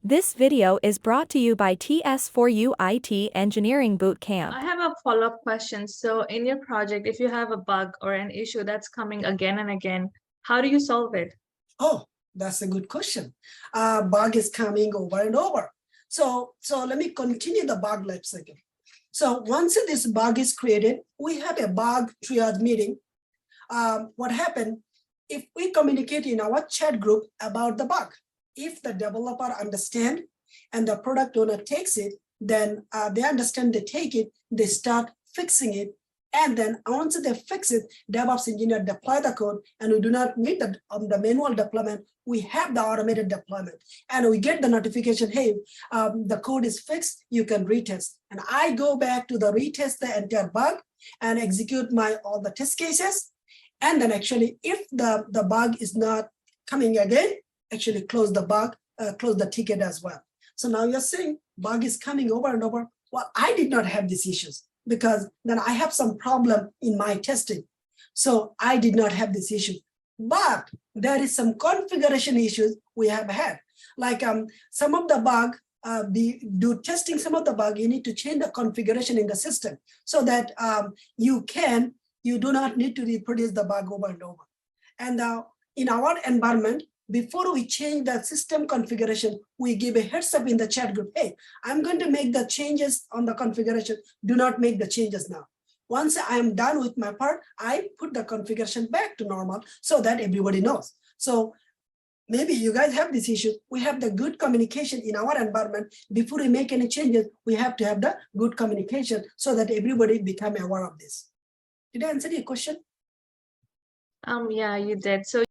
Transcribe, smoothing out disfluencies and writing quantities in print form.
This video is brought to you by TS4U IT Engineering Bootcamp. I have a follow-up question. So in your project, if you have a bug or an issue that's coming again and again, how do you solve it? Oh, that's a good question. Bug is coming over and over. So let me continue the bug life cycle. So once this bug is created, we have a bug triage meeting. What happened if we communicate in our chat group about the bug? If the developer understand and the product owner takes it, then they understand, they take it, they start fixing it. And then once they fix it, DevOps engineer deploy the code, and we do not need the manual deployment. We have the automated deployment, and we get the notification, hey, the code is fixed, you can retest. And I go back to the retest the entire bug and execute all the test cases. And then actually, if the bug is not coming again, actually close the bug, close the ticket as well. So now you're saying bug is coming over and over. Well, I did not have these issues because then I have some problem in my testing. So I did not have this issue. But there is some configuration issues we have had. Like some of the bug, do testing some of the bug, you need to change the configuration in the system so that you do not need to reproduce the bug over and over. And in our environment, before we change the system configuration, we give a heads up in the chat group, hey, I'm going to make the changes on the configuration. Do not make the changes now. Once I am done with my part, I put the configuration back to normal so that everybody knows. So maybe you guys have this issue. We have the good communication in our environment. Before we make any changes, we have to have the good communication so that everybody become aware of this. Did I answer your question? Yeah, you did. So